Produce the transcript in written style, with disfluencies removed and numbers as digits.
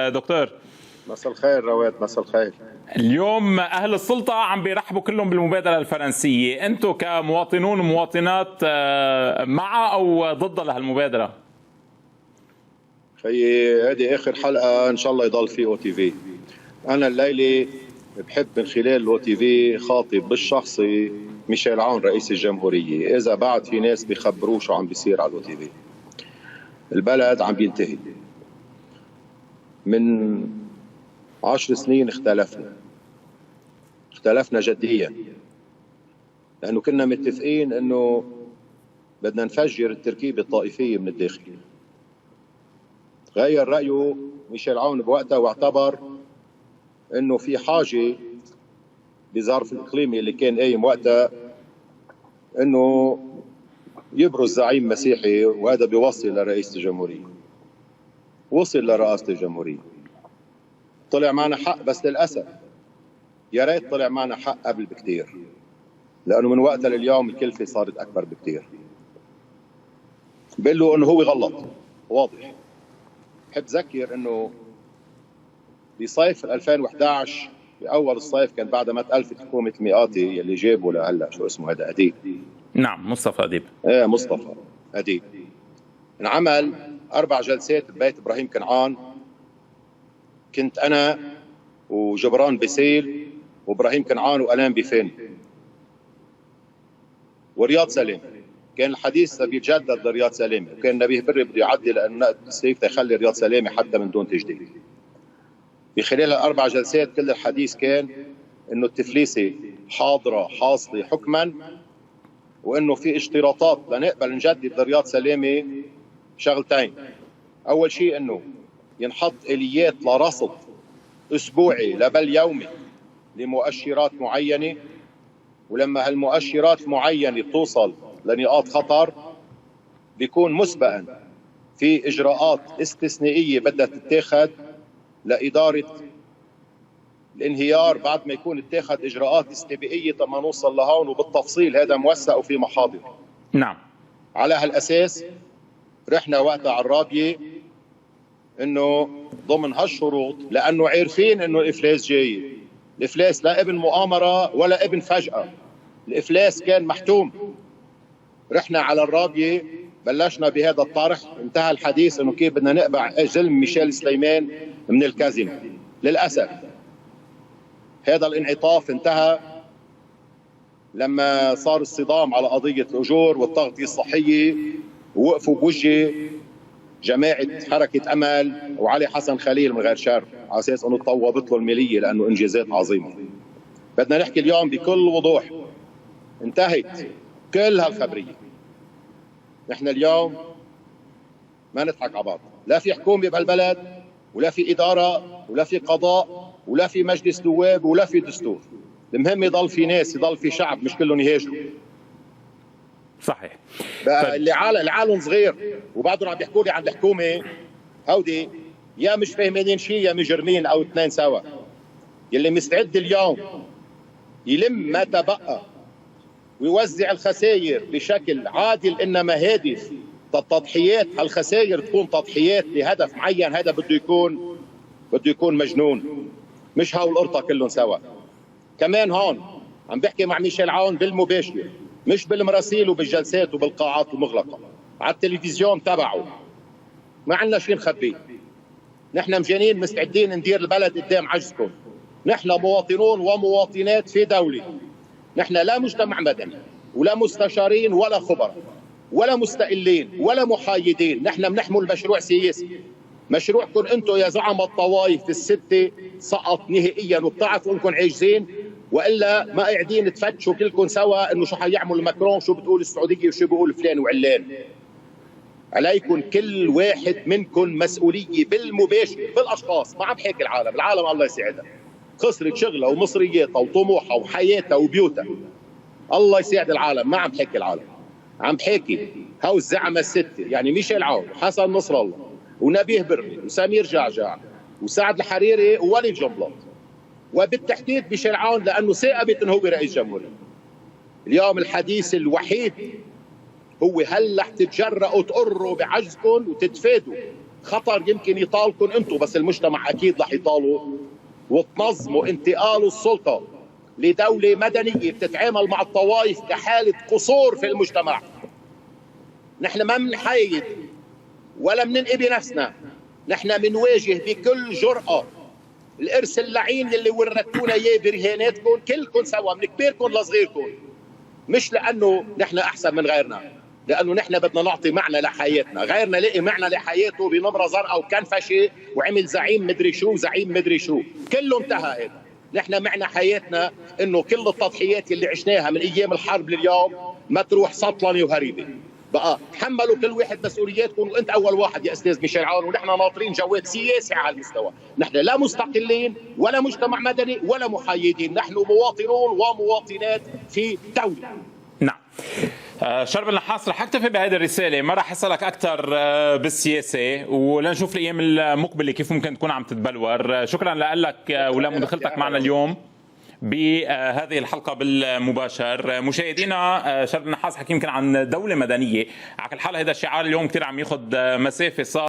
دكتور. مساء الخير رواد، مساء الخير. اليوم أهل السلطة عم بيرحبوا كلهم بالمبادرة الفرنسية، أنتم كمواطنون ومواطنات مع أو ضد لهالمبادرة؟ خيي هذه آخر حلقة إن شاء الله يضل في أو تي في. أنا الليلة بحب من خلال الأو تي في خاطب بالشخصي ميشيل عون رئيس الجمهورية، إذا بعد في ناس بيخبروه شو عم بيصير على الأو تي في. البلد عم بينتهي. من 10 سنين اختلفنا جديا، لأنه كنا متفقين أنه بدنا نفجر التركيبة الطائفية من الداخل. غير رأيه ميشيل عون بوقتها واعتبر أنه في حاجة بظرف الإقليمي اللي كان قايم وقتها أنه يبرز زعيم مسيحي، وهذا بيوصل لرئيس الجمهورية. وصل لرئاسة الجمهورية، طلع معنا حق، بس للأسف يا ريت طلع معنا حق قبل بكتير، لأنه من وقتها لليوم الكلفة صارت أكبر بكتير. بقول له أنه هو غلط واضح. بحب ذكر أنه بصيف 2011 بأول الصيف كان بعد ما تألفت حكومة مئاتي اللي جابوا لهلا شو اسمه هذا أديب. نعم مصطفى أديب. ايه مصطفى أديب. انعمل 4 جلسات ببيت إبراهيم كنعان. كنت أنا وجبران بسيل وإبراهيم كنعان وألان بفين ورياض سليم. كان الحديث بيتجدد لرياض سليمة، وكان نبيه بري بده يعدي لأنه السيف يخلي رياض سليمة حتى من دون تجديد. بخلال ال4 جلسات كل الحديث كان إنه التفليسة حاضرة حاصلة حكما، وإنه في اشتراطات لنقبل نجدد لرياض سليمة. شغلتين: أول شيء إنه ينحط آليات لرصد أسبوعي لبل يومي لمؤشرات معينة، ولما هالمؤشرات المعينة توصل لنقاط خطر بيكون مسبقا في إجراءات استثنائية بدها تتاخد لإدارة الانهيار بعد ما يكون اتاخد إجراءات استباقية تما نوصل لهون، وبالتفصيل هذا موثق وفي محاضر. نعم. على هالأساس رحنا وقتها على الرابية إنه ضمن هالشروط، لأنه عارفين إنه الإفلاس جاي. الإفلاس لا ابن مؤامرة ولا ابن فجأة، الإفلاس كان محتوم. رحنا على الرابية، بلشنا بهذا الطرح، انتهى الحديث إنه كيف بدنا نقبع ظلم ميشيل سليمان من الكازينو. للأسف هذا الانعطاف انتهى لما صار الصدام على قضية الأجور والتغطية الصحية، ووقفوا بوجه جماعة حركة أمل وعلي حسن خليل من غير شر على أساس أنه طوبت له المالية لأنه إنجازات عظيمة. بدنا نحكي اليوم بكل وضوح، انتهت كل هالخبرية. نحن اليوم ما نضحك على بعض، لا في حكومة بهالبلد ولا في إدارة ولا في قضاء ولا في مجلس نواب ولا في دستور. المهم يضل في ناس، يضل في شعب، مش كلهم يهاجروا. صحيح. بقى اللي العالم صغير وبعدهم عم بيحكوا لي عن الحكومة، هودي يا مش فاهمين شيء يا مجرمين أو اثنين سوا. يلي مستعد اليوم يلم ما تبقى ويوزع الخسائر بشكل عادل إنما هادف. التضحيات هالخسائر تكون تضحيات لهدف معين، هذا بده يكون مجنون، مش هاو القرطة كلهم سوا. كمان هون عم بحكي مع ميشيل عون بالمباشر، مش بالمراسيل وبالجلسات وبالقاعات المغلقة، على التلفزيون تبعه. ما عندنا شيء نخبيه. نحن مجانين مستعدين ندير البلد قدام عجزكم. نحن مواطنون ومواطنات في دولة. نحن لا مجتمع مدني ولا مستشارين ولا خبراء ولا مستقلين ولا محايدين. نحن بنحمل مشروع سياسي. مشروعكم انتم يا زعماء الطوائف الستة سقط نهائيا، وبتعرفوا انكم عاجزين، والا ما قاعدين تفتشوا كلكم سوا انه شو حيعمل ماكرون، شو بتقول السعوديه وشو بيقول فلان وعلان. عليكم كل واحد منكم مسؤوليه بالمباشر بالاشخاص. ما عم بحكي العالم الله يساعدها، خسرت شغلها ومصرياتها وطموحها وحياتها وبيوتها. الله يساعد العالم. ما عم بحكي العالم، عم بحكي هاو الزعماء الستة، يعني ميشيل عون، حسن نصر الله، ونبيه بري، وسمير جعجع، وسعد الحريري، ووليد جنبلاط، وبالتحديد ميشيل عون لأنه ثاقبت أنه هو رئيس جمهورية. اليوم الحديث الوحيد هو هل رح تتجرأوا تقروا بعجزكم وتتفادوا خطر يمكن يطالكم انتم، بس المجتمع اكيد رح يطاله، وتنظموا انتقال السلطه لدوله مدنيه بتتعامل مع الطوائف كحاله قصور في المجتمع. نحن ما بنحايد ولا بننقي بنفسنا، نحن بنواجه بكل جرأة الارث اللعين اللي ورثتونا اياه برهاناتكم كلكم سوا، من كبيركم لصغيركم، مش لانه نحن احسن من غيرنا، لانه نحن بدنا نعطي معنى لحياتنا. غيرنا لقي معنى لحياته بنمره زرقاء وكنفشه وعمل زعيم مدري شو زعيم مدري شو، كله انتهى هذا. نحن معنى حياتنا انه كل التضحيات اللي عشناها من ايام الحرب لليوم ما تروح سطلنه وهريبه. بقى تحملوا كل واحد مسؤولياتكم، وانت اول واحد يا استاذ ميشيل عون، ونحن ناطرين جواد سياسي على المستوى. نحن لا مستقلين ولا مجتمع مدني ولا محايدين، نحن مواطنون ومواطنات في دولة. نعم. شرب النحاس، رح اكتفي بهذه الرساله، ما رح اسالك اكثر بالسياسه، ولنشوف الايام المقبله كيف ممكن تكون عم تتبلور. شكرا لك ولمداخلتك معنا اليوم بهذه الحلقه بالمباشر. مشاهدينا، شرب النحاس حكي يمكن عن دوله مدنيه، على كل حال هذا الشعار اليوم كثير عم ياخذ مسافه صار